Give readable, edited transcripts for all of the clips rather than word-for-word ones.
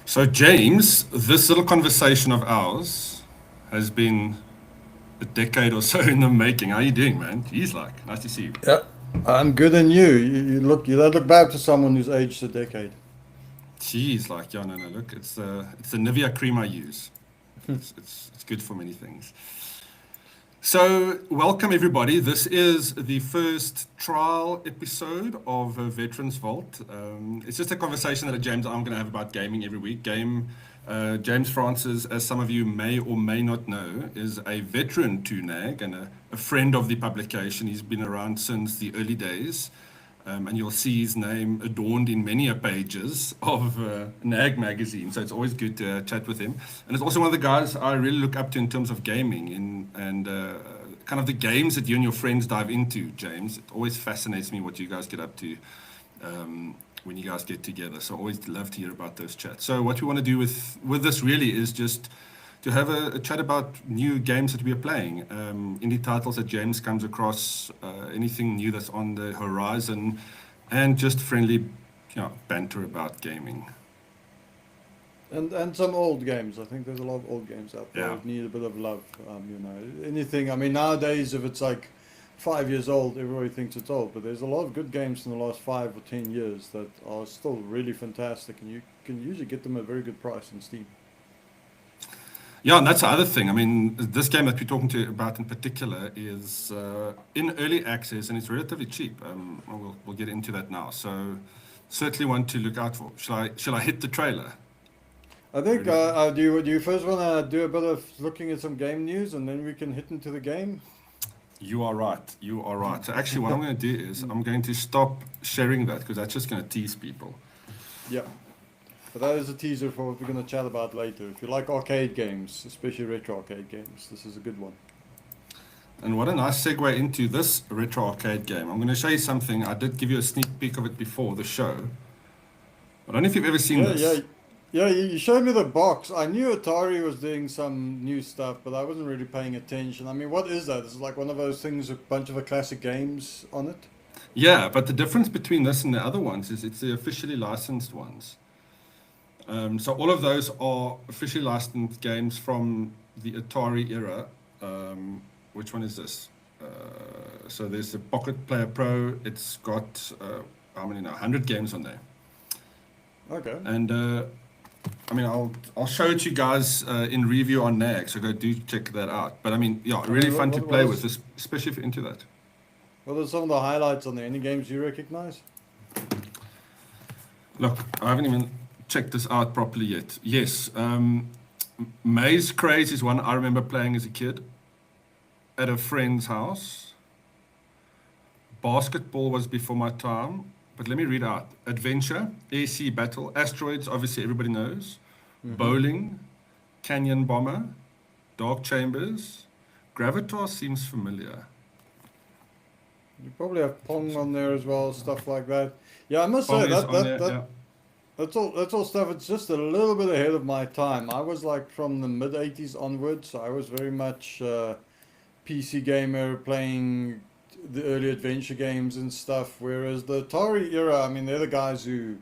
So, James, this little conversation of ours has been a decade or so in the making. How you doing, man? Jeez, nice to see you. Yeah, I'm good and you don't look bad for someone who's aged a decade. Jeez, yeah, no, look, it's the Nivea cream I use. It's good for many things. So, welcome everybody. This is the first trial episode of Veterans Vault. It's just a conversation that James and I'm going to have about gaming every week. James Francis, as some of you may or may not know, is a veteran to NAG and a friend of the publication. He's been around since the early days. And you'll see his name adorned in many a pages of NAG magazine. So it's always good to chat with him. And it's also one of the guys I really look up to in terms of gaming and kind of the games that you and your friends dive into, James. It always fascinates me what you guys get up to when you guys get together. So I always love to hear about those chats. So what we want to do with this really is just to have a chat about new games that we are playing, indie titles that James comes across, anything new that's on the horizon, and just friendly, banter about gaming. And some old games. I think there's a lot of old games out there Yeah. that need a bit of love. Anything. I mean, nowadays, if it's like 5 years old, everybody thinks it's old. But there's a lot of good games in the last 5 or 10 years that are still really fantastic, and you can usually get them at a very good price on Steam. Yeah, and that's the other thing. I mean, this game that we're talking to about in particular is in early access and it's relatively cheap. We'll get into that now. So certainly one to look out for. Shall I hit the trailer? I think. Ready for it? Do you first want to do a bit of looking at some game news, and then we can hit into the game? You are right. You are right. So actually, what I'm going to do is I'm going to stop sharing that because that's just going to tease people. Yeah. But that is a teaser for what we're going to chat about later. If you like arcade games, especially retro arcade games, this is a good one. And what a nice segue into this retro arcade game. I'm going to show you something. I did give you a sneak peek of it before the show. I don't know if you've ever seen Yeah, yeah, this. yeah. You showed me the box. I knew Atari was doing some new stuff, but I wasn't really paying attention. I mean, what is that? Is it like one of those things with a bunch of the classic games on it? Yeah, but the difference between this and the other ones is it's the officially licensed ones. So all of those are officially licensed games from the Atari era. Which one is this? So there's the Pocket Player Pro. It's got how many now? 100 games on there. Okay. And I mean, I'll show it to you guys in review on NAG. So go do check that out. But I mean, yeah, I really mean, fun to play with, especially if you're into that. what are some of the highlights on there? Any games you recognize? Look, I haven't even checked this out properly yet. Yes, Maze Craze is one I remember playing as a kid at a friend's house. Basketball was before my time, but let me read out. Adventure, Air Sea Battle, Asteroids, obviously everybody knows. Mm-hmm. Bowling, Canyon Bomber, Dark Chambers. Gravitar seems familiar. You probably have Pong on there as well, stuff like that. Yeah, I must say Pong is that on that there, that yeah. that's all stuff. It's just a little bit ahead of my time. I was like from the mid '80s onwards, so I was very much PC gamer, playing the early adventure games and stuff. Whereas the Atari era, I mean, they're the guys who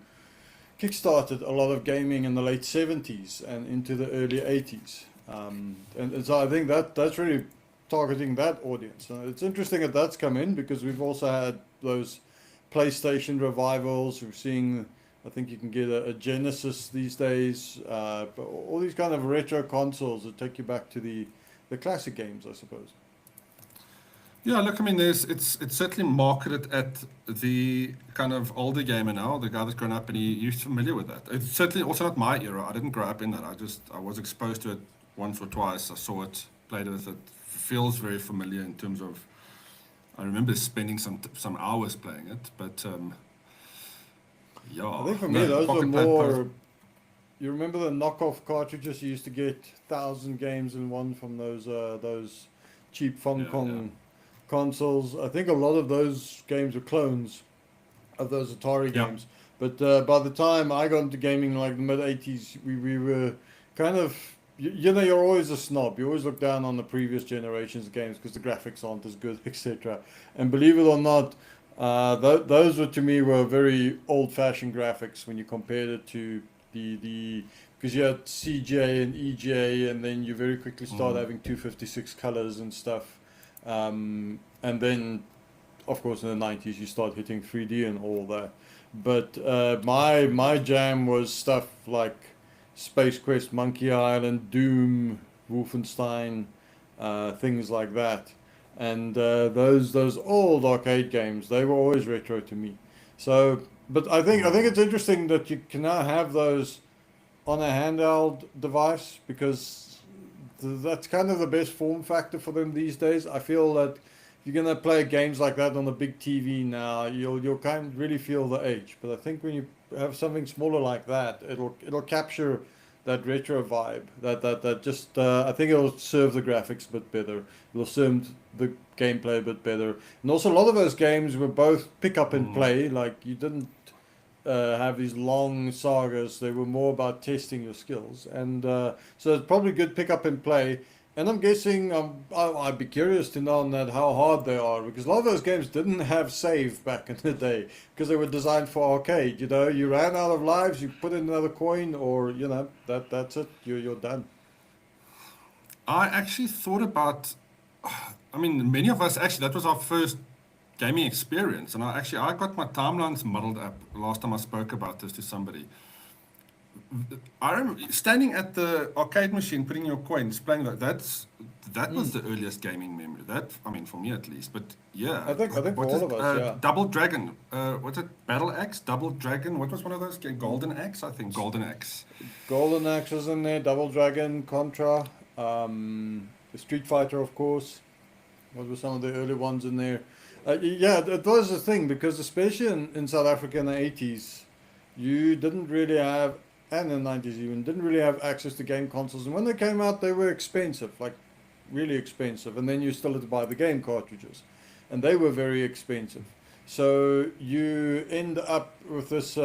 kickstarted a lot of gaming in the late '70s and into the early '80s. And so I think that's really targeting that audience. It's interesting that that's come in because we've also had those PlayStation revivals. We're seeing, I think you can get a Genesis these days, but all these kind of retro consoles that take you back to the classic games, I suppose. Yeah, look, I mean, it's certainly marketed at the kind of older gamer now, the guy that's grown up and he's familiar with that. It's certainly also not my era. I didn't grow up in that. I was exposed to it once or twice. I saw it, played with it. Feels very familiar in terms of. I remember spending some hours playing it, but I yeah, think for me, no, those were Pocket Pad Pro. more. You remember the knockoff cartridges you used to get 1,000 games in one from those cheap Hong Yeah, yeah, Kong consoles. I think a lot of those games were clones of those Atari yeah. games. But by the time I got into gaming, like the mid '80s, we were kind of you're always a snob. You always look down on the previous generations of games because the graphics aren't as good, etc. And believe it or not, those were to me were very old-fashioned graphics when you compared it to The because you had CJ and EJ, and then you very quickly start Mm. having 256 colors and stuff, and then of course in the 90s you start hitting 3D and all that. But my jam was stuff like Space Quest, Monkey Island, Doom, Wolfenstein, things like that. And those old arcade games, they were always retro to me. So, but I think it's interesting that you can now have those on a handheld device, because that's kind of the best form factor for them these days. I feel that if you're gonna play games like that on a big TV now, you'll kind of really feel the age. But I think when you have something smaller like that, it'll capture that retro vibe. That just I think it'll serve the graphics a bit better. It'll serve the gameplay a bit better. And also a lot of those games were both pick up and play. Like you didn't have these long sagas. They were more about testing your skills, and so it's probably good pick up and play. And I'm guessing I'd be curious to know on that how hard they are, because a lot of those games didn't have save back in the day because they were designed for arcade. You know, you ran out of lives, you put in another coin, or you know that's it. You're done. I actually thought about, I mean, many of us actually, that was our first gaming experience. And I got my timelines muddled up last time I spoke about this to somebody. I remember standing at the arcade machine, putting your coins, playing that was the earliest gaming memory. That, I mean, for me at least. But yeah, I think for what is all of us, yeah. Double Dragon? What's it? Battle Axe, Double Dragon. What was one of those? Golden Axe, I think. Golden Axe. Golden Axe was in there, Double Dragon, Contra, the Street Fighter, of course. What were some of the early ones in there? Yeah, it was a thing, because especially in South Africa in the 80s, you didn't really have, and in the 90s even, didn't really have access to game consoles. And when they came out, they were expensive, like really expensive. And then you still had to buy the game cartridges, and they were very expensive. So you end up with this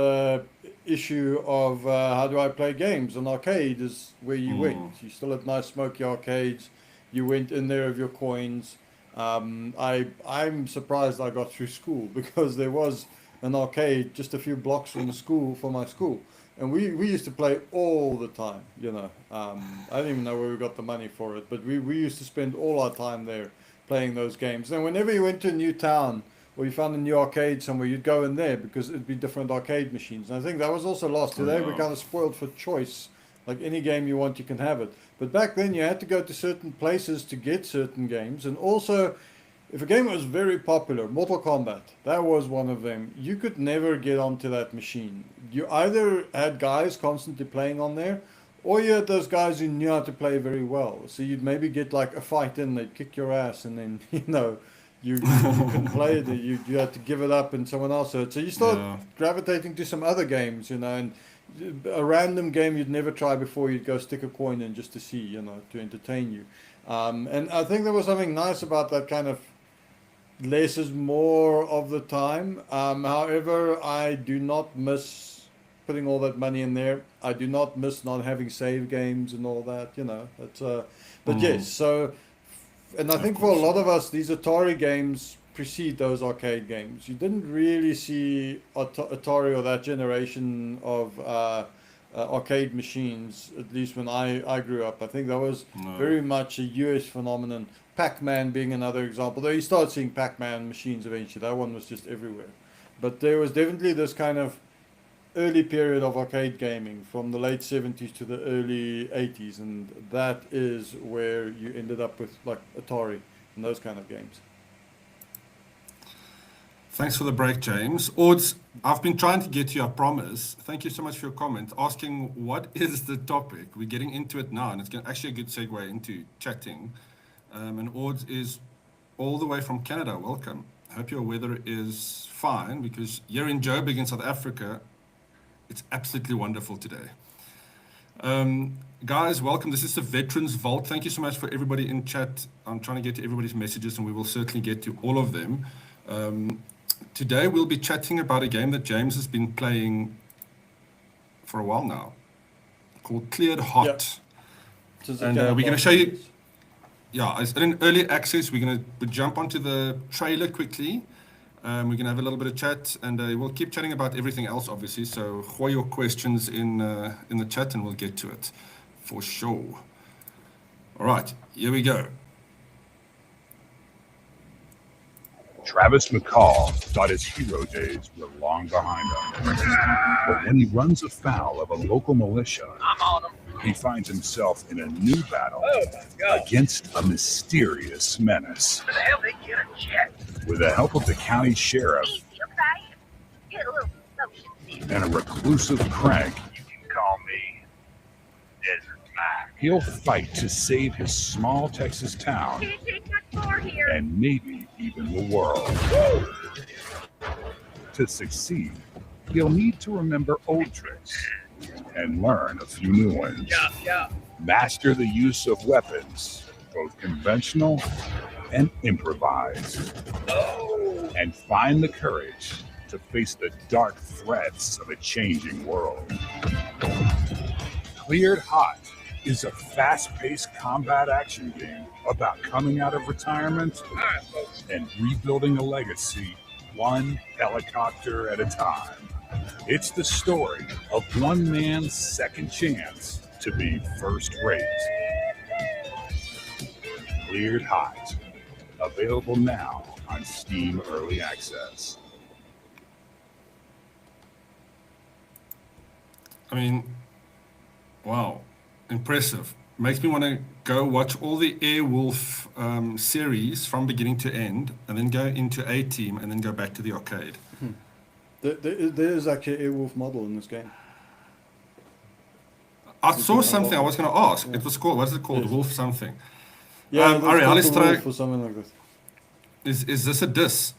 issue of how do I play games? An arcade is where you went. You still had nice smoky arcades. You went in there with your coins. I'm surprised I got through school because there was an arcade just a few blocks from my school, and we used to play all the time. You know, I don't even know where we got the money for it, but we used to spend all our time there playing those games. And whenever you went to a new town or you found a new arcade somewhere, you'd go in there because it'd be different arcade machines. And I think that was also lost today. We're kind of spoiled for choice. Like any game you want, you can have it. But back then, you had to go to certain places to get certain games. And also, if a game was very popular, Mortal Kombat, that was one of them, you could never get onto that machine. You either had guys constantly playing on there, or you had those guys who knew how to play very well. So you'd maybe get like a fight in, they'd kick your ass, and then, you know, you couldn't play it. You had to give it up and someone else had. So you start gravitating to some other games, you know, and a random game you'd never try before, you'd go stick a coin in just to see, you know, to entertain you. And I think there was something nice about that kind of less is more of the time. However, I do not miss putting all that money in there. I do not miss not having save games and all that, you know. That's, but yes, so, and I think for a lot of us, these Atari games precede those arcade games. You didn't really see Atari or that generation of arcade machines, at least when I grew up. I think that was very much a US phenomenon. Pac-Man being another example. Though you start seeing Pac-Man machines eventually. That one was just everywhere. But there was definitely this kind of early period of arcade gaming from the late 70s to the early 80s. And that is where you ended up with like Atari and those kind of games. Thanks for the break, James. Odds, I've been trying to get you, I promise. Thank you so much for your comment, asking what is the topic. We're getting into it now, and it's actually a good segue into chatting. And Odds is all the way from Canada. Welcome. I hope your weather is fine, because here in Joburg in South Africa, it's absolutely wonderful today. Guys, welcome. This is the Veterans Vault. Thank you so much for everybody in chat. I'm trying to get to everybody's messages, and we will certainly get to all of them. Today we'll be chatting about a game that James has been playing for a while now, called Cleared Hot. Yep. And we're going to show you, it's in early access. We'll jump onto the trailer quickly, We're going to have a little bit of chat, and we'll keep chatting about everything else, obviously. So throw your questions in the chat, and we'll get to it for sure. All right, here we go. Travis McCall thought his hero days were long behind him. But when he runs afoul of a local militia, he finds himself in a new battle against a mysterious menace. With the help of the county sheriff and a reclusive crank, you can call me Desert Mac, he'll fight to save his small Texas town and maybe even the world. To succeed, he'll need to remember old tricks and learn a few new ones. Master the use of weapons, both conventional and improvised. And find the courage to face the dark threats of a changing world. Cleared Hot is a fast-paced combat action game about coming out of retirement and rebuilding a legacy one helicopter at a time. It's the story of one man's second chance to be first rate. Cleared Hot, available now on Steam Early Access. I mean, wow, impressive. Makes me want to go watch all the Airwolf series from beginning to end, and then go into A-Team, and then go back to the arcade. There is actually an Airwolf model in this game. I saw something I was going to ask. It was called, what is it called? Yes. Wolf something. Yeah, Ariel is Wolf or something like that. Is this a diss,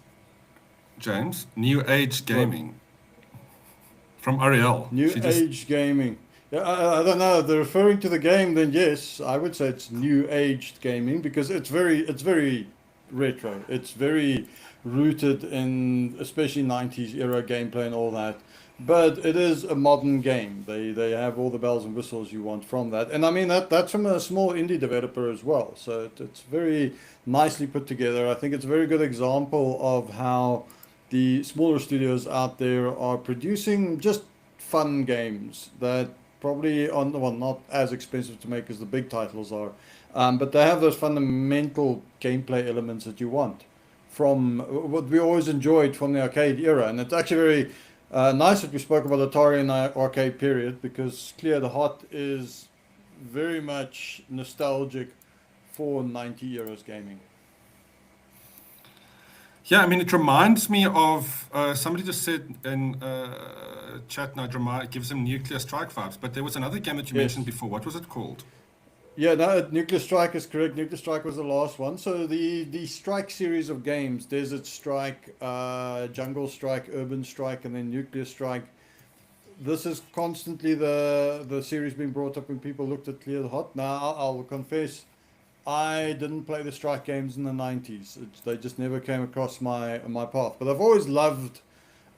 James? New Age Gaming. From Ariel. New Age Gaming. Yeah, I don't know. They're referring to the game, then yes, I would say it's New Age Gaming because it's very retro. It's very rooted in especially 90s era gameplay and all that. But it is a modern game. They have all the bells and whistles you want from that. And I mean, that's from a small indie developer as well. So it's very nicely put together. I think it's a very good example of how the smaller studios out there are producing just fun games that probably not as expensive to make as the big titles are. But they have those fundamental gameplay elements that you want from what we always enjoyed from the arcade era. And it's actually very nice that we spoke about Atari in the arcade period because Cleared Hot is very much nostalgic for 90 eras gaming. Yeah, I mean, it reminds me of somebody just said in chat now, it gives them Nuclear Strike vibes. But there was another game that you mentioned before. What was it called? Yeah, no, Nuclear Strike is correct. Nuclear Strike was the last one. So the Strike series of games, Desert Strike, Jungle Strike, Urban Strike, and then Nuclear Strike. This is constantly the series being brought up when people looked at Cleared Hot. Now, I'll confess, I didn't play the Strike games in the 90s. They just never came across my path. But I've always loved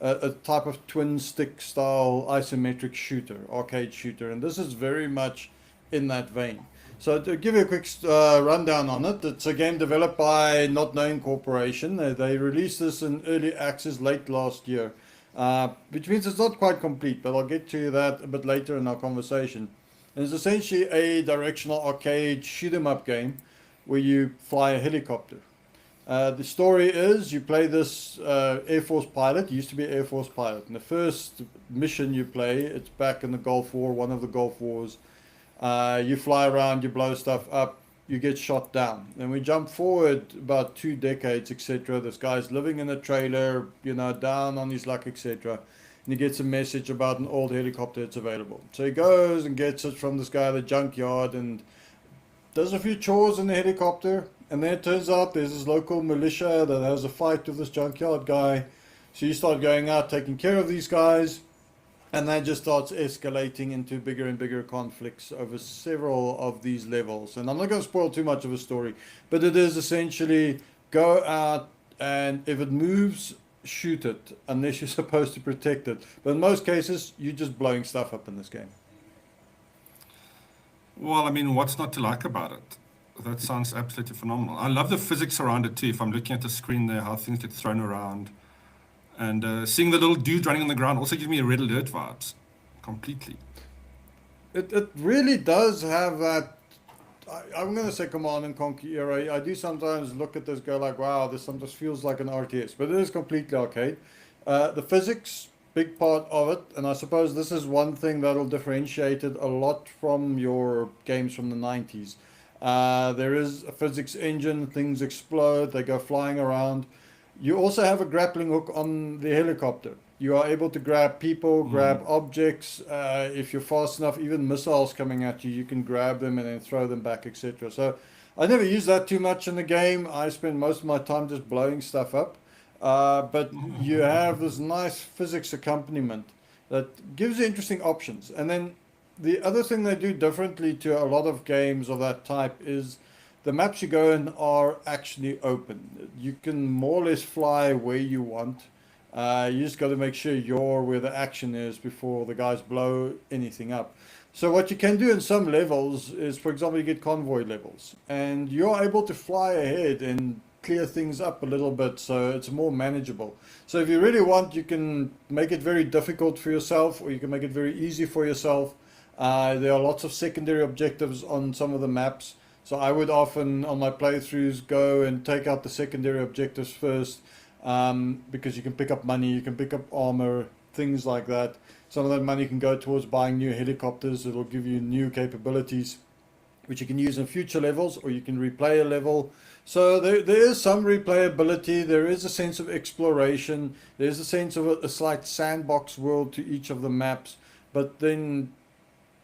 a type of twin stick style isometric shooter, arcade shooter. And this is very much in that vein. So to give you a quick rundown on it, it's a game developed by Not Known Corporation. They released this in early access late last year, which means it's not quite complete, but I'll get to that a bit later in our conversation. And it's essentially a directional arcade shoot 'em up game where you fly a helicopter. The story is you play this Air Force pilot, used to be Air Force pilot. And the first mission you play, it's back in the Gulf War, one of the Gulf Wars. You fly around, you blow stuff up, you get shot down. And we jump forward about 2 decades, etc. This guy's living in a trailer, down on his luck, etc. And he gets a message about an old helicopter that's available. So he goes and gets it from this guy at the junkyard and does a few chores in the helicopter. And then it turns out there's this local militia that has a fight with this junkyard guy. So you start going out, taking care of these guys. And that just starts escalating into bigger and bigger conflicts over several of these levels. And I'm not going to spoil too much of a story, but it is essentially go out and if it moves, shoot it, unless you're supposed to protect it. But in most cases, you're just blowing stuff up in this game. Well, I mean, what's not to like about it? That sounds absolutely phenomenal. I love the physics around it too. If I'm looking at the screen there, how things get thrown around. And seeing the little dude running on the ground also gives me Red Alert vibes, completely. It really does have that. I'm going to say Command and Conquer era. I do sometimes look at this, go like, wow, this sometimes feels like an RTS, but it is completely arcade. The physics, big part of it, and I suppose this is one thing that'll differentiate it a lot from your games from the 90s. There is a physics engine, things explode, they go flying around. You also have a grappling hook on the helicopter. You are able to grab people, grab objects. If you're fast enough, even missiles coming at you, you can grab them and then throw them back, etc. So I never use that too much in the game. I spend most of my time just blowing stuff up. But you have this nice physics accompaniment that gives you interesting options. And then the other thing they do differently to a lot of games of that type is the maps you go in are actually open. You can more or less fly where you want. You just got to make sure you're where the action is before the guys blow anything up. So what you can do in some levels is, for example, you get convoy levels, and you're able to fly ahead and clear things up a little bit, so it's more manageable. So if you really want, you can make it very difficult for yourself, or you can make it very easy for yourself. There are lots of secondary objectives on some of the maps. So I would often, on my playthroughs, go and take out the secondary objectives first, because you can pick up money, you can pick up armor, things like that. Some of that money can go towards buying new helicopters. It'll give you new capabilities, which you can use in future levels, or you can replay a level. So there is some replayability. There is a sense of exploration. There's a sense of a slight sandbox world to each of the maps. But then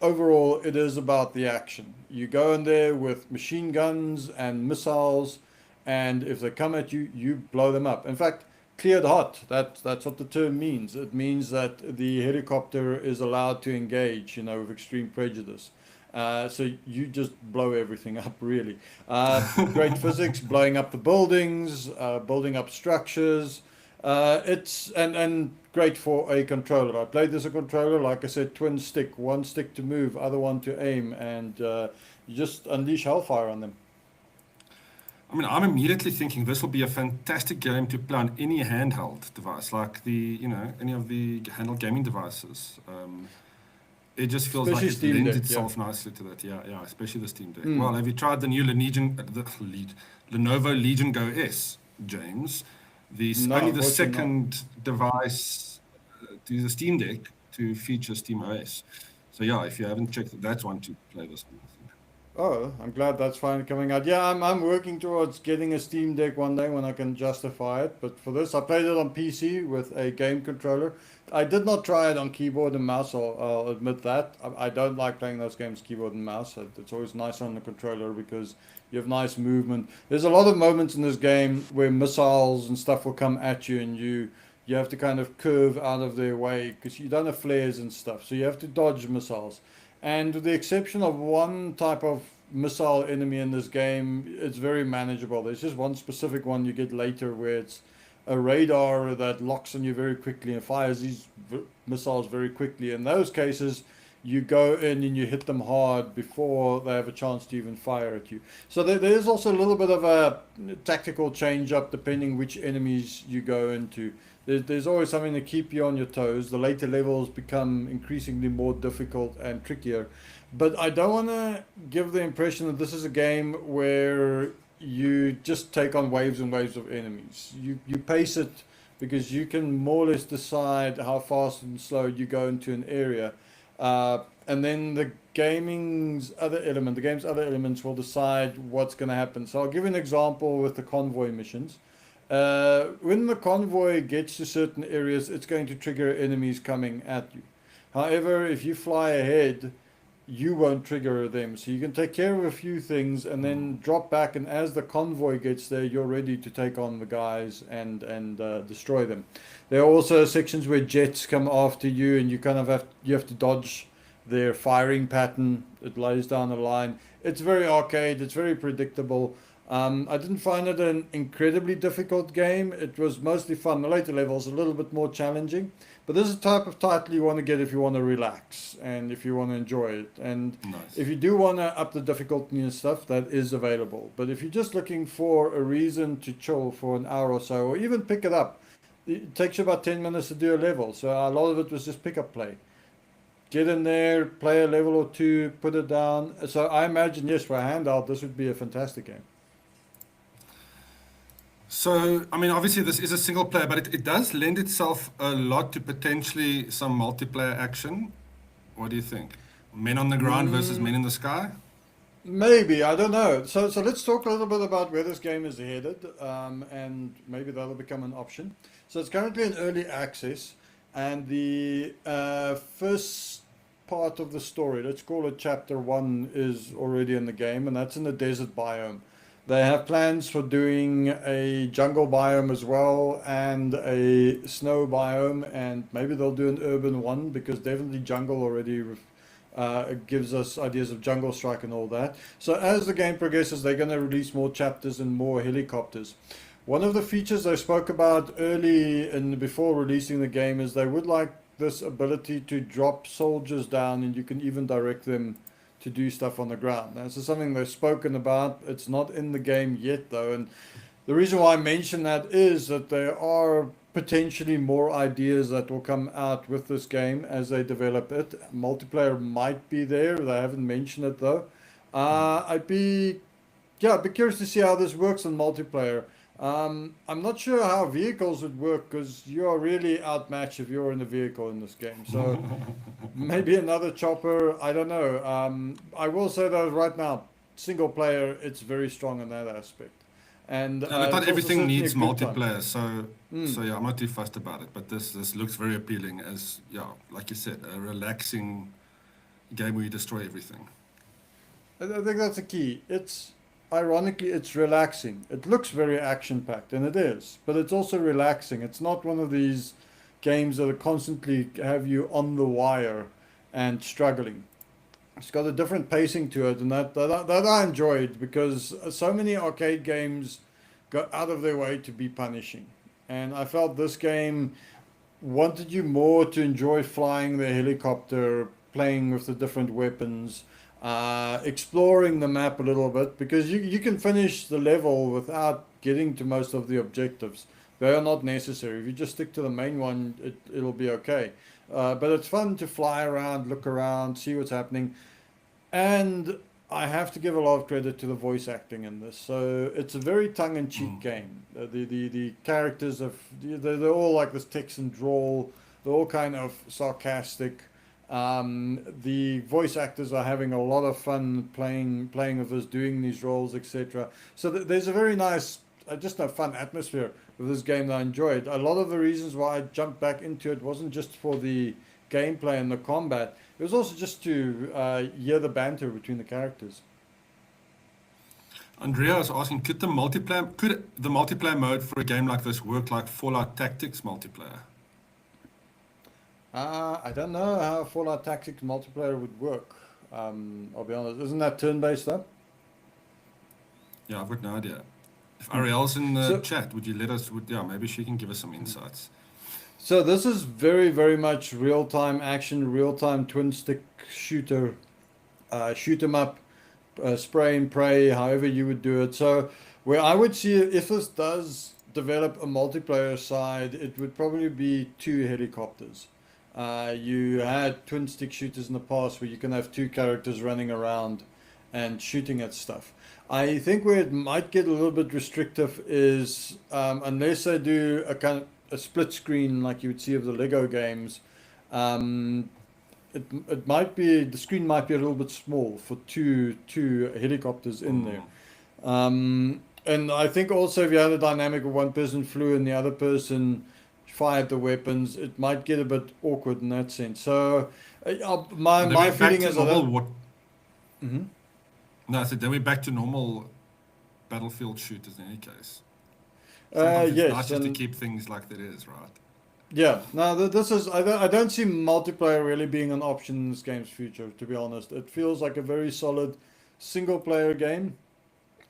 overall, it is about the action. You go in there with machine guns and missiles, and if they come at you, you blow them up. In fact, cleared hot, that's what the term means. It means that the helicopter is allowed to engage, with extreme prejudice. So you just blow everything up, really. Great physics, blowing up the buildings, building up structures. It's and great for a controller. I played this a controller, like I said, twin stick, one stick to move, other one to aim, and you just unleash hellfire on them. I mean, I'm immediately thinking this will be a fantastic game to play on any handheld device, like any of the handheld gaming devices. It just feels like Especially it Steam lends Deck, itself nicely to that. Yeah, especially the Steam Deck. Well, have you tried the new Lenovo Legion Go S, James? No, Only the unfortunately not. second device to use a Steam Deck to feature Steam OS. So yeah, if you haven't checked it, that's one to play this one, I think. Oh, I'm glad that's finally coming out. Yeah, I'm working towards getting a Steam Deck one day when I can justify it. But for this, I played it on PC with a game controller. I did not try it on keyboard and mouse. I'll admit that. I don't like playing those games keyboard and mouse. It's always nice on the controller because you have nice movement. There's a lot of moments in this game where missiles and stuff will come at you, and you have to kind of curve out of their way because you don't have flares and stuff. So you have to dodge missiles. And with the exception of one type of missile enemy in this game, it's very manageable. There's just one specific one you get later where it's a radar that locks on you very quickly and fires these missiles very quickly. In those cases, you go in and you hit them hard before they have a chance to even fire at you. So there's also a little bit of a tactical change up depending which enemies you go into. There's always something to keep you on your toes. The later levels become increasingly more difficult and trickier. But I don't want to give the impression that this is a game where you just take on waves and waves of enemies. You pace it because you can more or less decide how fast and slow you go into an area. And then the game's other elements will decide what's going to happen. So I'll give you an example with the convoy missions. When the convoy gets to certain areas, it's going to trigger enemies coming at you. However, if you fly ahead, you won't trigger them. So you can take care of a few things and then drop back, and as the convoy gets there, you're ready to take on the guys and destroy them. There are also sections where jets come after you, and you kind of have to dodge their firing pattern. It lays down a line. It's very arcade. It's very predictable. I didn't find it an incredibly difficult game. It was mostly fun. The later levels a little bit more challenging, but this is the type of title you want to get if you want to relax and if you want to enjoy it. And Nice. if you do want to up the difficulty and stuff, that is available. But if you're just looking for a reason to chill for an hour or so, or even pick it up, it takes you about 10 minutes to do a level. So a lot of it was just pick up play. Get in there, play a level or two, put it down. So I imagine, yes, for a handout, this would be a fantastic game. So, I mean, obviously this is a single player, but it does lend itself a lot to potentially some multiplayer action. What do you think? Men on the ground versus men in the sky? Maybe, I don't know. So let's talk a little bit about where this game is headed, and maybe that'll become an option. So it's currently in early access, and the first part of the story, let's call it chapter 1, is already in the game, and that's in the desert biome. They have plans for doing a jungle biome as well and a snow biome, and maybe they'll do an urban one because definitely jungle already gives us ideas of jungle strike and all that. So as the game progresses, they're going to release more chapters and more helicopters. One of the features they spoke about early and before releasing the game is they would like this ability to drop soldiers down, and you can even direct them to do stuff on the ground. Now, this is something they've spoken about. It's not in the game yet, though. And the reason why I mention that is that there are potentially more ideas that will come out with this game as they develop it. Multiplayer might be there. They haven't mentioned it, though. I'd be curious to see how this works on multiplayer. I'm not sure how vehicles would work because you are really outmatched if you're in a vehicle in this game. So maybe another chopper. I don't know. I will say that right now, single player, it's very strong in that aspect. And And I it's thought also everything certainly a needs good time. multiplayer, so yeah, I'm not too fussed about it. But this looks very appealing as, yeah, like you said, a relaxing game where you destroy everything. I think that's the key. It's ironically it's relaxing. It looks very action packed, and it is, but it's also relaxing. It's not one of these games that are constantly have you on the wire and struggling. It's got a different pacing to it, and that I enjoyed because so many arcade games go out of their way to be punishing, and I felt this game wanted you more to enjoy flying the helicopter, playing with the different weapons, exploring the map a little bit because you can finish the level without getting to most of the objectives. They are not necessary. If you just stick to the main one, it'll be okay. But it's fun to fly around, look around, see what's happening. And I have to give a lot of credit to the voice acting in this. So it's a very tongue-in-cheek game. The characters they're all like this Texan drawl. They're all kind of sarcastic. The voice actors are having a lot of fun playing with us, doing these roles, etc. So there's a very nice, just a fun atmosphere with this game that I enjoyed. A lot of the reasons why I jumped back into it wasn't just for the gameplay and the combat. It was also just to hear the banter between the characters. Andrea is asking, could the multiplayer mode for a game like this work like Fallout Tactics multiplayer? I don't know how Fallout Tactics multiplayer would work. I'll be honest. Isn't that turn-based though? Yeah, I've got no idea. If Ariel's in the So, chat, would you let us? Yeah, maybe she can give us some insights. so this is very, very much real-time action, real-time twin-stick shooter, shoot 'em up, spray and pray, however you would do it. So where I would see it, if this does develop a multiplayer side, it would probably be 2 helicopters. You had twin stick shooters in the past where you can have 2 characters running around and shooting at stuff. I think where it might get a little bit restrictive is unless they do a kind of a split screen like you would see of the Lego games. Um, it might be the screen might be a little bit small for two helicopters in there. And I think also if you had a dynamic of one person flew and the other person fired the weapons, it might get a bit awkward in that sense. So my And then my we're back feeling to is that. normal. What? Mhm. No, so then we're back to normal battlefield shooters in any case. Sometimes it's Yes, nice just to and keep things like that is, right? yeah. Now this is I don't see multiplayer really being an option in this game's future. To be honest, it feels like a very solid single player game.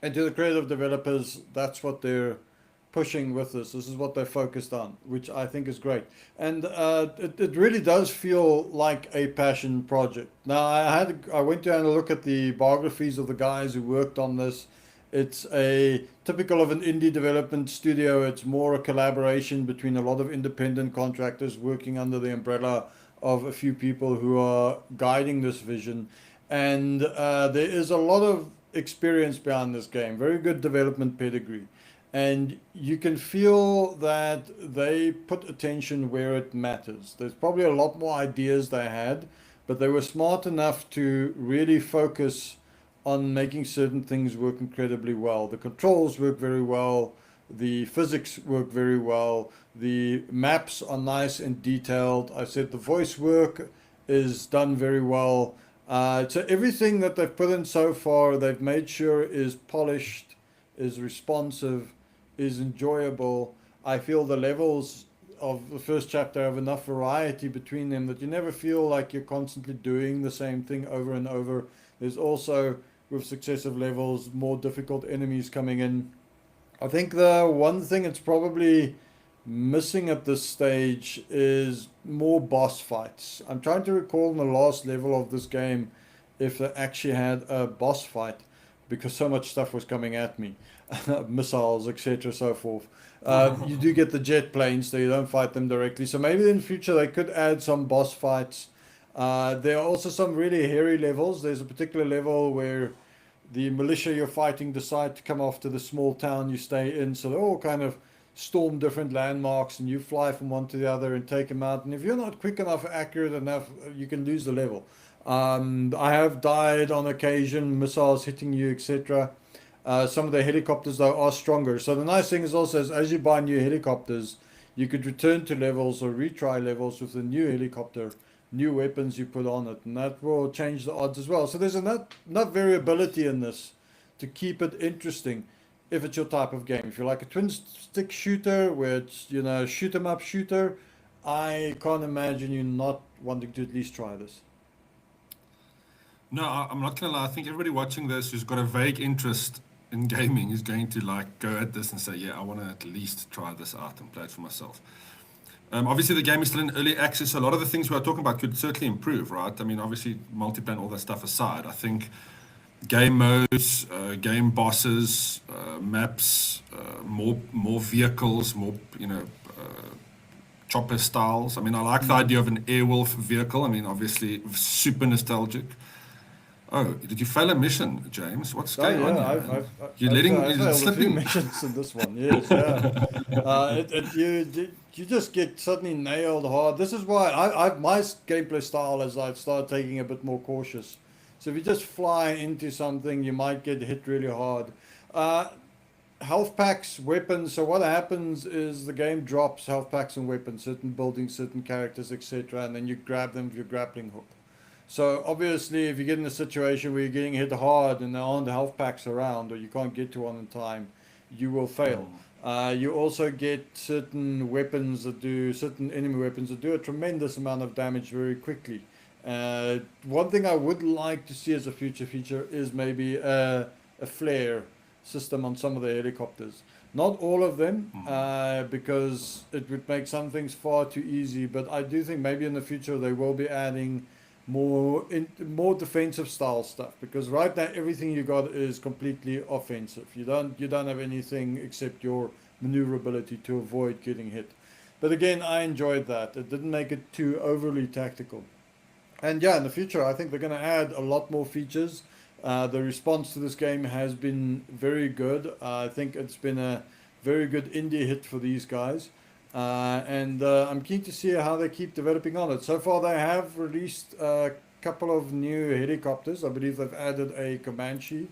And to the creative developers, that's what they're pushing with this. This is what they're focused on, which I think is great. And it really does feel like a passion project. Now, I went down and look at the biographies of the guys who worked on this, It's a typical of an indie development studio. It's more a collaboration between a lot of independent contractors working under the umbrella of a few people who are guiding this vision. And there is a lot of experience behind this game, very good development pedigree. And you can feel that they put attention where it matters. There's probably a lot more ideas they had, but they were smart enough to really focus on making certain things work incredibly well. The controls work very well, the physics work very well, the maps are nice and detailed. I said the voice work is done very well. So everything that they've put in so far, they've made sure is polished, is responsive, is enjoyable. I feel the levels of the first chapter have enough variety between them that you never feel like you're constantly doing the same thing over and over. There's also, with successive levels, more difficult enemies coming in. I think the one thing it's probably missing at this stage is more boss fights. I'm trying to recall in the last level of this game if they actually had a boss fight because so much stuff was coming at me, missiles, etc., so forth. You do get the jet planes, so you don't fight them directly. So maybe in the future they could add some boss fights. There are also some really hairy levels. There's a particular level where the militia you're fighting decide to come off to the small town you stay in. So they're all kind of storm different landmarks, and you fly from one to the other and take them out. And if you're not quick enough, accurate enough, you can lose the level. I have died on occasion, missiles hitting you, etc. Some of the helicopters though are stronger. So the nice thing is also is as you buy new helicopters, you could return to levels or retry levels with the new helicopter, new weapons you put on it, and that will change the odds as well. So there's enough variability in this to keep it interesting if it's your type of game. If you like a twin stick shooter where it's, shoot 'em up shooter, I can't imagine you not wanting to at least try this. No, I'm not gonna lie. I think everybody watching this who's got a vague interest in gaming is going to go at this and say, yeah, I want to at least try this out and play it for myself. Obviously, the game is still in early access. So a lot of the things we are talking about could certainly improve, right? I mean, obviously, multiplayer and all that stuff aside, I think game modes, game bosses, maps, more vehicles, more chopper styles. I mean, I like the idea of an Airwolf vehicle. I mean, obviously, super nostalgic. Oh, did you fail a mission, James? What's going on here? I've failed a few missions in this one. Yes, yeah. You just get suddenly nailed hard. This is why my gameplay style is I've started taking a bit more cautious. So if you just fly into something, you might get hit really hard. Health packs, weapons. So what happens is the game drops health packs and weapons, certain buildings, certain characters, etc., and then you grab them with your grappling hook. So obviously, if you get in a situation where you're getting hit hard and there aren't health packs around, or you can't get to one in time, you will fail. You also get certain enemy weapons that do a tremendous amount of damage very quickly. One thing I would like to see as a future feature is maybe a flare system on some of the helicopters. Not all of them, because it would make some things far too easy. But I do think maybe in the future they will be adding more defensive style stuff, because right now everything you got is completely offensive. You don't have anything except your maneuverability to avoid getting hit. But again, I enjoyed that. It didn't make it too overly tactical. And yeah, in the future, I think they're going to add a lot more features. The response to this game has been very good. I think it's been a very good indie hit for these guys. And I'm keen to see how they keep developing on it. So far, they have released a couple of new helicopters. I believe they've added a Comanche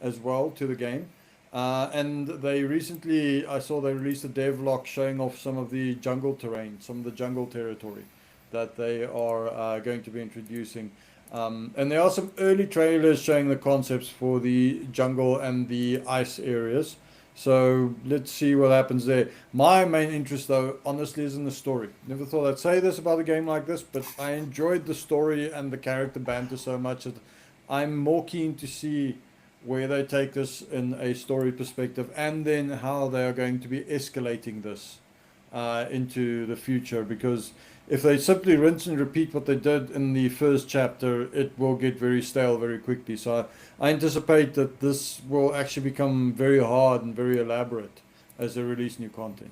as well to the game. And I saw they released a devlog showing off some of the jungle terrain, some of the jungle territory that they are going to be introducing. And there are some early trailers showing the concepts for the jungle and the ice areas. So let's see what happens there. My main interest, though, honestly, is in the story. Never thought I'd say this about a game like this, but I enjoyed the story and the character banter so much that I'm more keen to see where they take this in a story perspective, and then how they are going to be escalating this into the future, because if they simply rinse and repeat what they did in the first chapter, it will get very stale very quickly. So I anticipate that this will actually become very hard and very elaborate as they release new content.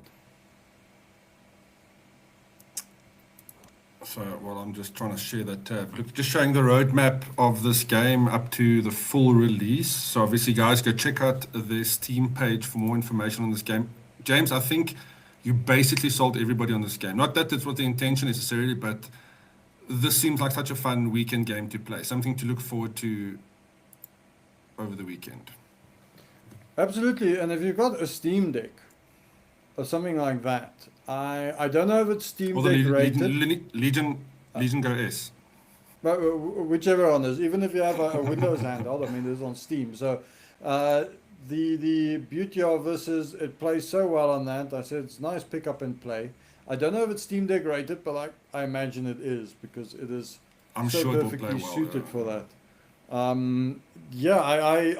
So, well, I'm just trying to share that tab. Look, just showing the roadmap of this game up to the full release. So obviously, guys, go check out the Steam page for more information on this game. James, I think you basically sold everybody on this game. Not that that's what the intention necessarily, but this seems like such a fun weekend game to play. Something to look forward to over the weekend. Absolutely, and if you've got a Steam Deck or something like that, I don't know if it's Steam Or Deck the rated, Legion Go S. but whichever one is. Even if you have a Windows handheld, I mean, it's on Steam. So the beauty of this is it plays so well on that. I said it's nice pick up and play. I don't know if it's Steam Deck rated, but I imagine it is, because it is I'm so sure it will perfectly play well. suited Yeah. for that. Yeah,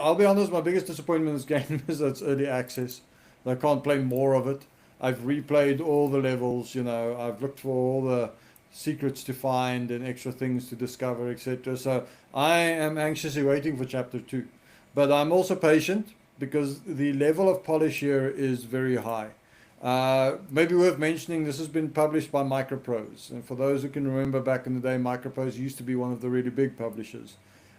I'll be honest, my biggest disappointment in this game is that it's early access. I can't play more of it. I've replayed all the levels, I've looked for all the secrets to find and extra things to discover, etc. So I am anxiously waiting for chapter 2. But I'm also patient because the level of polish here is very high. Maybe worth mentioning, this has been published by Microprose. And for those who can remember back in the day, Microprose used to be one of the really big publishers.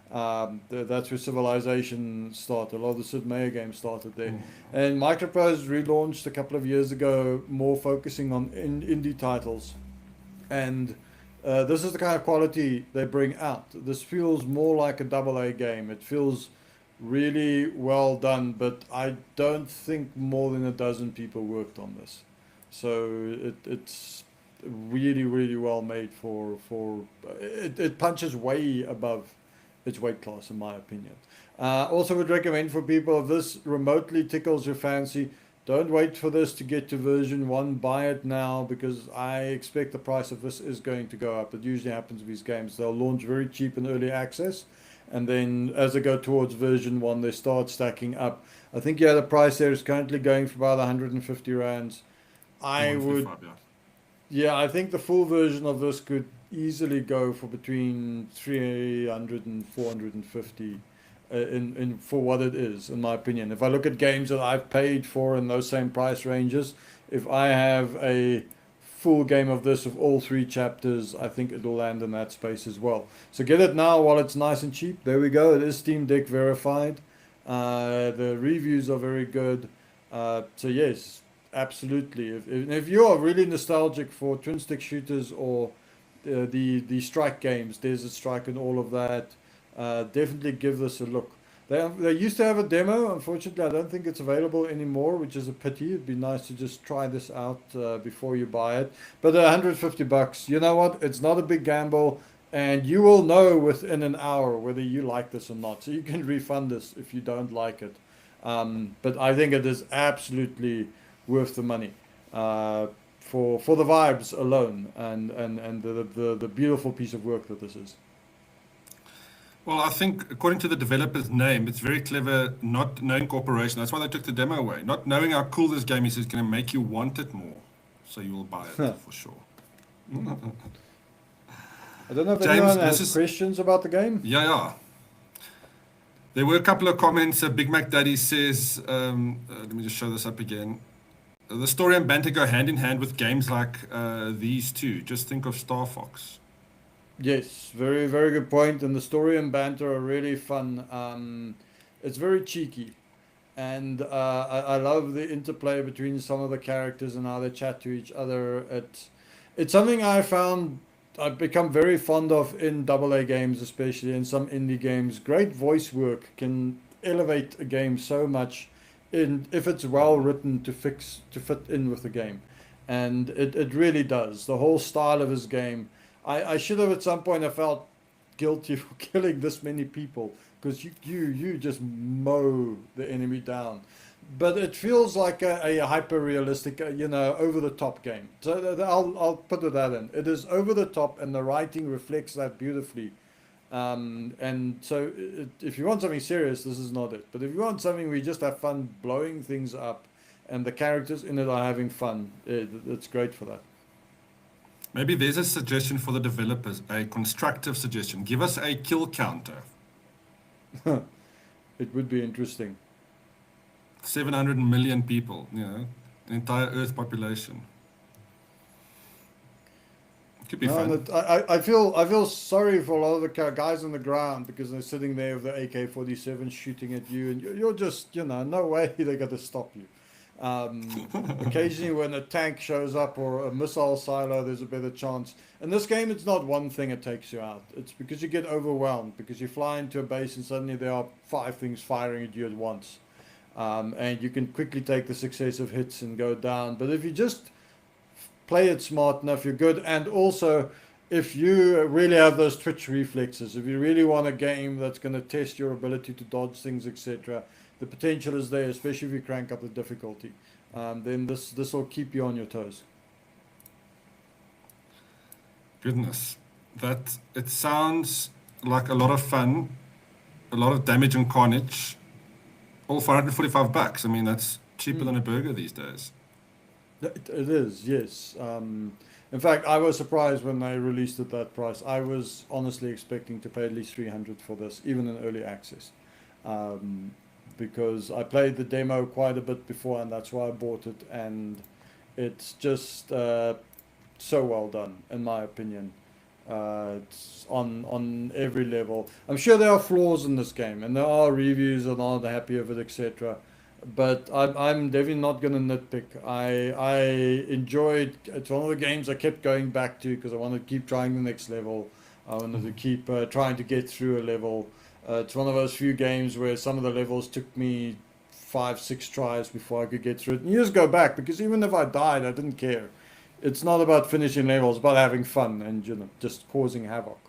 That's where Civilization started. A lot of the Sid Meier games started there. And Microprose relaunched a couple of years ago, more focusing on indie titles. And this is the kind of quality they bring out. This feels more like a AA game. It feels really well done, but I don't think more than a dozen people worked on this. So it's really, really well made it punches way above its weight class, in my opinion. Also would recommend for people, if this remotely tickles your fancy, don't wait for this to get to version 1. Buy it now, because I expect the price of this is going to go up. It usually happens with these games. They'll launch very cheap in early access, and then as they go towards version 1, they start stacking up. I think, the price there is currently going for about 150 rands. I would 155, Yeah, I think the full version of this could easily go for between 300 and 450 in for what it is, in my opinion. If I look at games that I've paid for in those same price ranges, if I have a full game of this with all 3 chapters, I think it'll land in that space as well. So get it now while it's nice and cheap. There we go. It is Steam Deck verified. The reviews are very good. So yes, absolutely. If you are really nostalgic for twin stick shooters or the Strike games, Desert Strike and all of that, definitely give this a look. They used to have a demo. Unfortunately, I don't think it's available anymore, which is a pity. It'd be nice to just try this out before you buy it. But $150, you know what? It's not a big gamble, and you will know within an hour whether you like this or not. So you can refund this if you don't like it. But I think it is absolutely worth the money for the vibes alone, and the beautiful piece of work that this is. Well, I think according to the developer's name, it's very clever not knowing corporation. That's why they took the demo away. Not knowing how cool this game is going to make you want it more. So you will buy it for sure. I don't know if James, anyone this has is- questions about the game. Yeah. There were a couple of comments. Big Mac Daddy says, let me just show this up again. The story and banter go hand in hand with games like these two. Just think of Star Fox. Yes, very, very good point. And the story and banter are really fun. It's very cheeky. And I love the interplay between some of the characters and how they chat to each other. It's something I found I've become very fond of in AA games, especially in some indie games. Great voice work can elevate a game so much if it's well written to fit in with the game. And it really does. The whole style of his game. I should have at some point I felt guilty for killing this many people, because you just mow the enemy down. But it feels like a hyper realistic, over the top game. So I'll put that in. It is over the top, and the writing reflects that beautifully. And so if you want something serious, this is not it. But if you want something where you just have fun blowing things up and the characters in it are having fun. It's great for that. Maybe there's a suggestion for the developers, a constructive suggestion. Give us a kill counter. It would be interesting. 700 million people, the entire Earth population. It could be fun. And I feel sorry for a lot of the guys on the ground because they're sitting there with the AK-47 shooting at you, and you're just, no way they're going to stop you. Occasionally when a tank shows up or a missile silo, there's a better chance. In this game, it's not one thing that takes you out. It's because you get overwhelmed, because you fly into a base and suddenly there are 5 things firing at you at once. And you can quickly take the successive hits and go down. But if you just play it smart enough, you're good. And also, if you really have those twitch reflexes, if you really want a game that's going to test your ability to dodge things, etc., the potential is there, especially if you crank up the difficulty. Then this will keep you on your toes. Goodness, it sounds like a lot of fun, a lot of damage and carnage, all $445. I mean, that's cheaper than a burger these days. It is, yes. In fact, I was surprised when they released at that price. I was honestly expecting to pay at least $300 for this, even in early access. Because I played the demo quite a bit before, and that's why I bought it. And it's just so well done, in my opinion. It's on every level. I'm sure there are flaws in this game, and there are reviews that aren't happy with it, etc. But I'm definitely not going to nitpick. I enjoyed. It's one of the games I kept going back to because I wanted to keep trying the next level. I wanted to keep trying to get through a level. It's one of those few games where some of the levels took me 5-6 tries before I could get through it. And you just go back, because even if I died, I didn't care. It's not about finishing levels, it's about having fun and just causing havoc.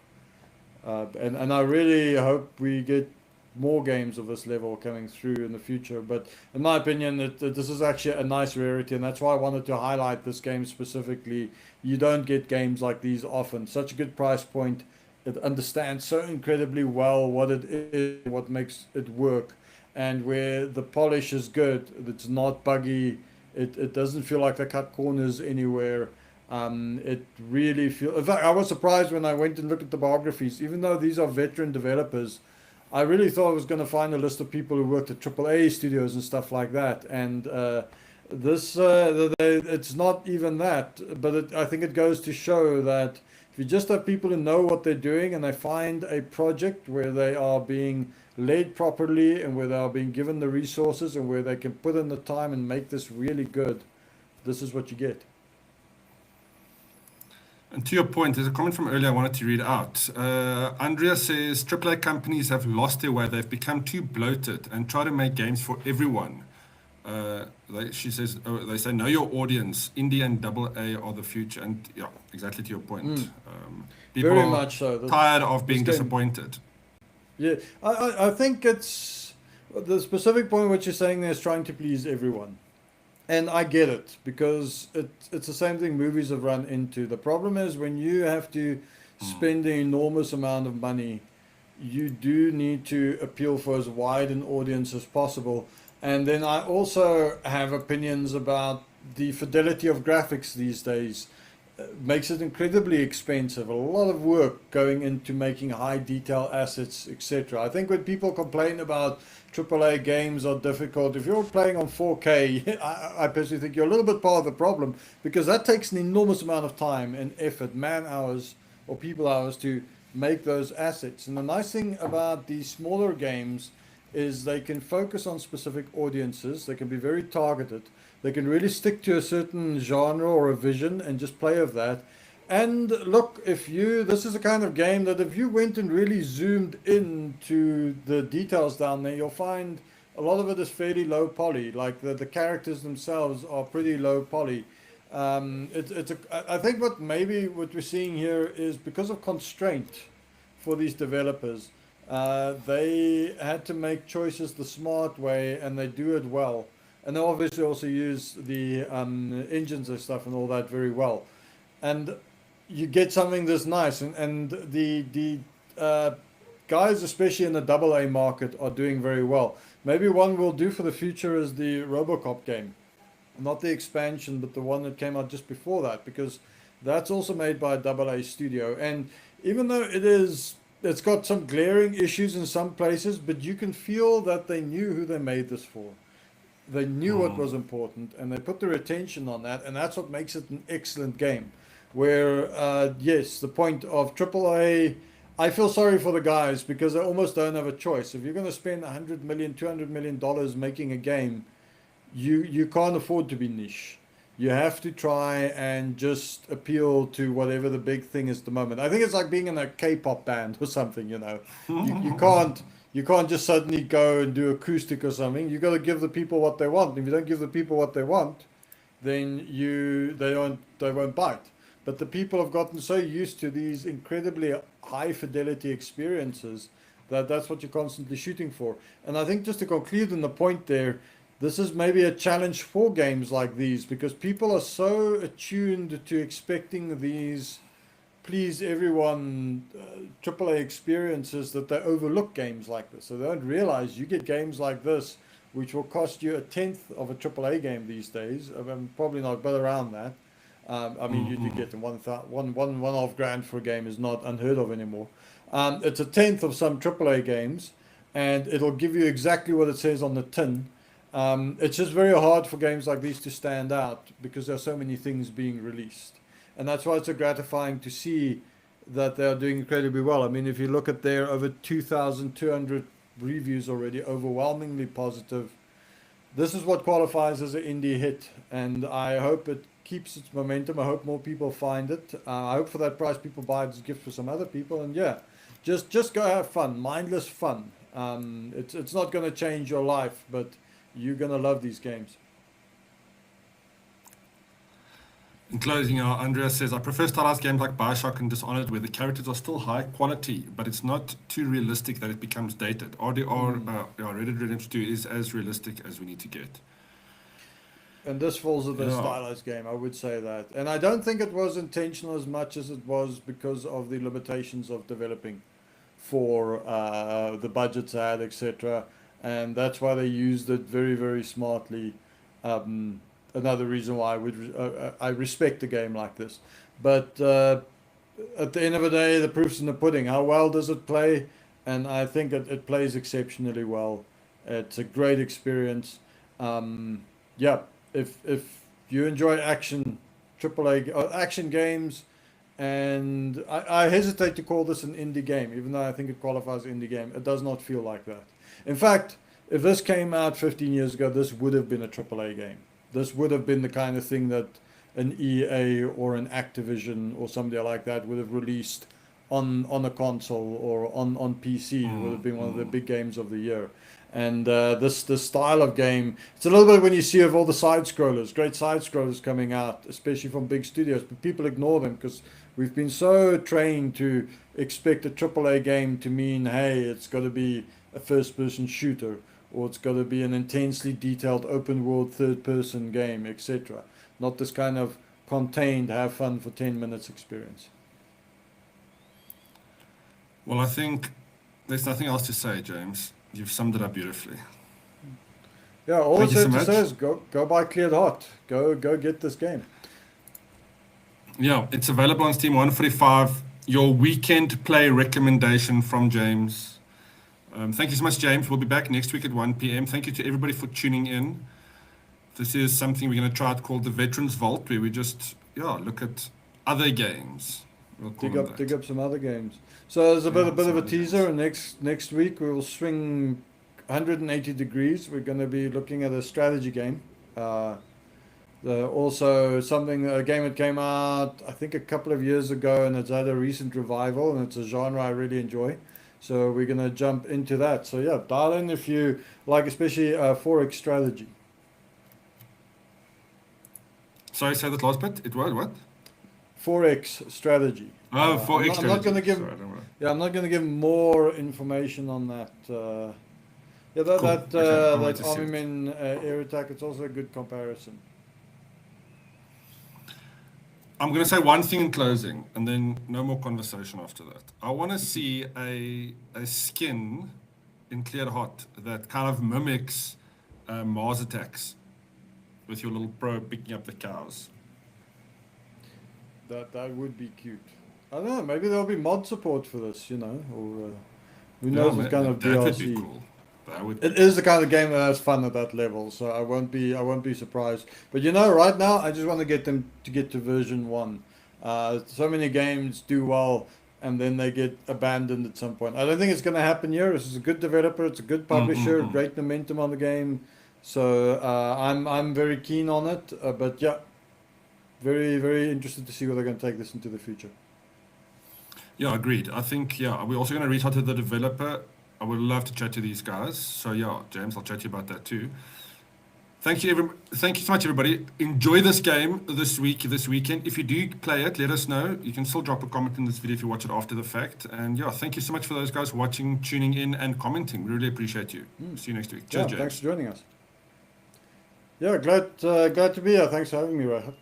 And I really hope we get more games of this level coming through in the future. But in my opinion, this is actually a nice rarity, and that's why I wanted to highlight this game specifically. You don't get games like these often. Such a good price point. It understands so incredibly well what it is, what makes it work, and where the polish is good. It's not buggy. It doesn't feel like they cut corners anywhere. It really feels. In fact, I was surprised when I went and looked at the biographies. Even though these are veteran developers, I really thought I was going to find a list of people who worked at AAA studios and stuff like that. And it's not even that. But I think it goes to show that if you just have people who know what they're doing and they find a project where they are being led properly and where they are being given the resources and where they can put in the time and make this really good, this is what you get. And to your point, there's a comment from earlier I wanted to read out. Andrea says, AAA companies have lost their way. They've become too bloated and try to make games for everyone. She says, they say, know your audience. Indie and AA are the future. And yeah, exactly to your point. People Very are much so. tired of being disappointed. Yeah, I think it's the specific point what you're saying there is trying to please everyone. And I get it, because it's the same thing movies have run into. The problem is when you have to spend an enormous amount of money, you do need to appeal for as wide an audience as possible. And then I also have opinions about the fidelity of graphics these days. Makes it incredibly expensive. A lot of work going into making high detail assets, etc. I think when people complain about AAA games are difficult, if you're playing on 4K, I personally think you're a little bit part of the problem, because that takes an enormous amount of time and effort, man hours or people hours to make those assets. And the nice thing about these smaller games is they can focus on specific audiences. They can be very targeted. They can really stick to a certain genre or a vision and just play with that. And look, this is a kind of game that if you went and really zoomed into the details down there, you'll find a lot of it is fairly low poly. Like the characters themselves are pretty low poly. I think what we're seeing here is because of constraint for these developers, they had to make choices the smart way, and they do it well. And they obviously also use the engines and stuff and all that very well. And you get something that's nice. And the guys, especially in the AA market, are doing very well. Maybe one we'll do for the future is the RoboCop game. not the expansion, but the one that came out just before that, because that's also made by a AA studio. And even though it's got some glaring issues in some places, but you can feel that they knew who they made this for. They knew what was important, and they put their attention on that, and that's what makes it an excellent game. Where, yes, the point of AAA, I feel sorry for the guys because they almost don't have a choice. If you're going to spend $100 million, $200 million making a game, you can't afford to be niche. You have to try and just appeal to whatever the big thing is at the moment. I think it's like being in a K-pop band or something, you know. You can't just suddenly go and do acoustic or something. You got to give the people what they want. If you don't give the people what they want, then they won't bite. But the people have gotten so used to these incredibly high fidelity experiences that that's what you're constantly shooting for. And I think just to conclude on the point there, this is maybe a challenge for games like these because people are so attuned to expecting these please everyone AAA experiences that they overlook games like this. So they don't realize you get games like this which will cost you a tenth of a AAA game these days. Probably not, but around that. I mean, you get one half grand for a game is not unheard of anymore. It's a tenth of some AAA games, and it'll give you exactly what it says on the tin. It's just very hard for games like these to stand out because there are so many things being released. And that's why it's so gratifying to see that they are doing incredibly well. I mean, if you look at their over 2,200 reviews already, overwhelmingly positive, this is what qualifies as an indie hit. And I hope it keeps its momentum. I hope more people find it. I hope for that price people buy it as a gift for some other people. And yeah, just go have fun, mindless fun. It's not going to change your life, but you're going to love these games. In closing, Andrea says, I prefer stylized games like Bioshock and Dishonored where the characters are still high quality, but it's not too realistic that it becomes dated. RDR, Red Dead Redemption 2 is as realistic as we need to get. And this falls with a Yeah. stylized game, I would say that. And I don't think it was intentional as much as it was because of the limitations of developing for the budgets they had, etc. And that's why they used it very, very smartly. Another reason why I respect a game like this. But at the end of the day, the proof's in the pudding. How well does it play? And I think it plays exceptionally well. It's a great experience. Yeah, if you enjoy action, AAA action games, and I hesitate to call this an indie game, even though I think it qualifies as indie game. It does not feel like that. In fact, if this came out 15 years ago, this would have been a AAA game. This would have been the kind of thing that an EA or an Activision or somebody like that would have released on a console or on PC. It would have been one of the big games of the year. And this style of game, it's a little bit when you see of all the side scrollers, great side scrollers coming out, especially from big studios, but people ignore them because we've been so trained to expect a AAA game to mean, hey, it's got to be a first-person shooter, or it's got to be an intensely detailed open-world third-person game, etc. Not this kind of contained, have fun for 10 minutes experience. Well, I think there's nothing else to say, James. You've summed it up beautifully. Yeah, all Thank it's you so to say much. is go buy Cleared Hot. Go get this game. Yeah, it's available on Steam 145. Your weekend play recommendation from James. Thank you so much, James. We'll be back next week at 1 p.m. Thank you to everybody for tuning in. This is something we're going to try out called the Veterans Vault, where we just look at other games. We'll call them that. Dig up some other games. So there's a bit of some a other teaser. Next week we will swing 180 degrees. We're going to be looking at a strategy game. Also a game that came out I think a couple of years ago, and it's had a recent revival, and it's a genre I really enjoy. So we're going to jump into that. So yeah, dial in if you like, especially 4X strategy. Sorry, say that last bit. It was what? 4X strategy. Oh, 4X I'm not going to give. Sorry, don't worry. Yeah, I'm not going to give more information on that. Yeah, Cool. Okay, I'll wait that to see Army it. Men air attack. It's also a good comparison. I'm going to say one thing in closing, and then no more conversation after that. I want to see a skin in Cleared Hot that kind of mimics Mars attacks. with your little bro picking up the cows. That would be cute. I don't know. Maybe there'll be mod support for this, or who Yeah, knows man, what kind of that would be DLC. cool. That would It be is the kind of game that has fun at that level, so I won't be surprised. But right now I just want to get them to get to version 1. So many games do well and then they get abandoned at some point. I don't think it's going to happen here. This is a good developer, it's a good publisher, great momentum on the game. So I'm very keen on it. But yeah, very very interested to see where they're going to take this into the future. Yeah, agreed. I think, yeah, we're also going to reach out to the developer. I would love to chat to these guys. So yeah, James, I'll chat to you about that too. Thank you so much, everybody. Enjoy this game this weekend. If you do play it, let us know. You can still drop a comment in this video if you watch it after the fact. And yeah, thank you so much for those guys watching, tuning in, and commenting. We really appreciate you. See you next week. Cheers, James. Thanks for joining us. Yeah, glad to be here. Thanks for having me, Rahat.